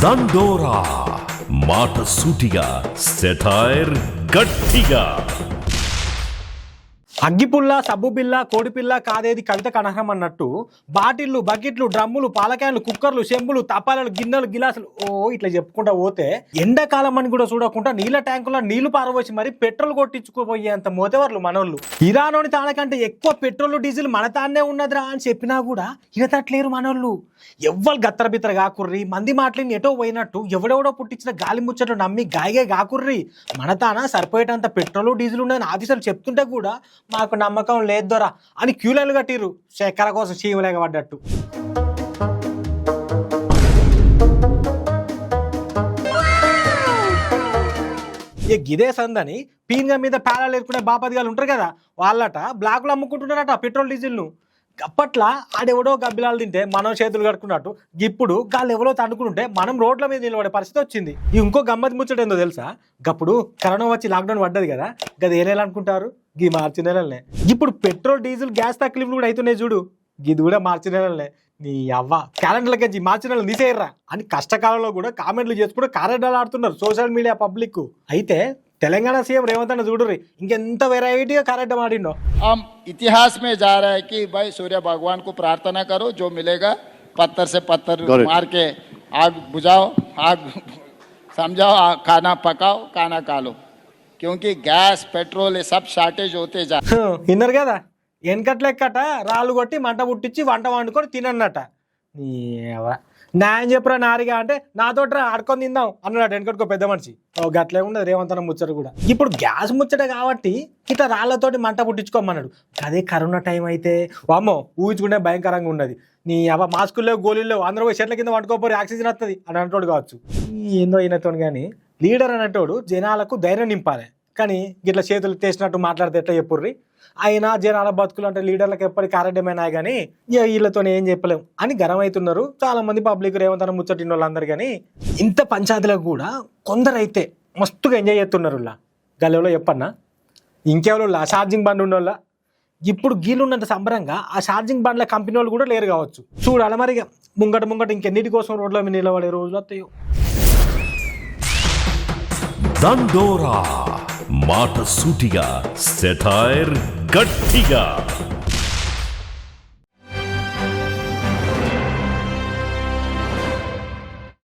దండోరా మాట సూటిగా సెటైర్ గట్టిగా. అగ్గిపుల్ల సబ్బు బిల్ల కోడిపిల్ల కాదేది కవిత కనహం అన్నట్టు బాటిళ్ళు బకెట్లు డ్రమ్ములు పాలకాయలు కుక్కర్లు చెంబులు తపాలలు గిన్నెలు గిలాసులు ఇట్లా చెప్పుకుంటా పోతే ఎండాకాలం అని కూడా చూడకుండా నీళ్ళ ట్యాంకులో నీళ్లు పారబోసి మరి పెట్రోల్ కొట్టించుకోపోయేంత మోతవర్లు మనోళ్ళు. ఇరానోని తానకంటే ఎక్కువ పెట్రోల్ డీజిల్ మన తానే ఉన్నదిరా అని చెప్పినా కూడా ఇనతట్లేరు మనోళ్ళు. ఎవ్వరు గత్తర బిత్తర కాకుర్రి, మంది మాటలని ఎటో పోయినట్టు ఎవడెవడో పుట్టించిన గాలి ముచ్చట్లు నమ్మి గాయగే కాకుర్రి. మన తాన సరిపోయేటంత పెట్రోల్ డీజిల్ ఉన్నదని ఆఫీసర్లు చెప్తుంటే కూడా మాకు నమ్మకం లేదు దొరా అని క్యూలైన్లు కట్టిర్రు చక్కెర కోసం చీమలేక పడ్డట్టు. గిదే సందని పీన్గా మీద పేలాలు ఎరుకునే బాపదిగాలు ఉంటారు కదా, వాళ్ళట బ్లాక్లు అమ్ముకుంటున్నారట పెట్రోల్ డీజిల్ను. అప్పట్లా ఆడెవడో గబ్బిలాలు తింటే మనం చేతులు కట్టుకున్నట్టు ఇప్పుడు గాళ్ళు ఎవరో తండుకుంటుంటే మనం రోడ్ల మీద నిలబడే పరిస్థితి వచ్చింది. ఇంకో గమ్మతి ముచ్చట ఏందో తెలుసా, గప్పుడు కరోనా వచ్చి లాక్డౌన్ పడ్డది కదా, గది ఏ నెల అనుకుంటారు? గీ మార్చి నెలలనే. ఇప్పుడు పెట్రోల్ డీజిల్ గ్యాస్ తక్లీఫ్లు కూడా అవుతున్నాయి చూడు, గిది కూడా మార్చి నెలలనే. నీ అవ్వ క్యాలెండర్లకి మార్చి నెలలు తీసేయర్రా అని కష్టకాలంలో కూడా కామెంట్లు చేసుకుంటూ కారెడ్డాలు ఆడుతున్నారు సోషల్ మీడియా పబ్లిక్. అయితే తెలంగాణ సీఎం రేవంత్ అన్న చూడుర్రి ఇంకెంత వెరైటీగా కరెక్ట్ మాడిండో. हम इतिहास में जा रहा है कि भाई सूर्य भगवान को प्रार्थना करो, जो मिलेगा पत्थर से पत्थर मार के आग बुझाओ, आग समझाओ, खाना पकाओ, खाना खा लो, क्योंकि गैस पेट्रोल ये सब शॉर्टेज होते जा. విన్నారు కదా, వెనకట్లెక్కట రాళ్ళు కొట్టి మంట పుట్టించి వంట వండుకొని తినన్నట. న్యాయం చెప్పరా నారిగా అంటే నాతోటి ఆడుకొని తిందాం అన్నాడు వెనకట్టుకో పెద్ద మనిషి. గట్లే ఉండదు రేవంతనం ముచ్చట కూడా. ఇప్పుడు గ్యాస్ ముచ్చట కాబట్టి ఇట్లా రాళ్లతోటి మంట పుట్టించుకోమన్నాడు. అదే కరోనా టైం అయితే వామ్మో ఊహించుకుంటే భయంకరంగా ఉన్నది. నీ అవ మాస్కుల్లో గోళీల్లో అందరూ పోయి చెట్ల కింద వండుకోపోయి ఆక్సిజన్ వస్తుంది అని అంటోడు కావచ్చు. ఏందో అయినతో కానీ లీడర్ అనేటోడు జనాలకు ధైర్యం నింపాలి, కానీ ఇట్లా చేతులు తీసినట్టు మాట్లాడితే ఎట్లా చెప్పుర్రి. అయినా జనాల బతుకులు అంటే లీడర్లకు ఎప్పటికీ ఆరోగ్యమైనా కానీ వీళ్ళతో ఏం చెప్పలేము అని గరం అవుతున్నారు చాలా మంది పబ్లిక్ రేవంతనం ముచ్చటిన వాళ్ళందరూ. కానీ ఇంత పంచాయతీలకు కూడా కొందరైతే మస్తుగా ఎంజాయ్ చేస్తున్నారు. గల్లెవలో చెప్పన్నా ఇంకెవరో ఛార్జింగ్ బండ్ ఉన్నోళ్ళ ఇప్పుడు గీళ్ళున్నంత సంబరంగా ఆ ఛార్జింగ్ బండ్ల కంపెనీ వాళ్ళు కూడా లేరు కావచ్చు. చూడాలి మరి ముంగట ఇంకెన్నిటి కోసం రోడ్ల మీద నిలబడే రోజులు వస్తాయో. దండోరా మాట సూటిగా సెటైర్ గట్టిగా.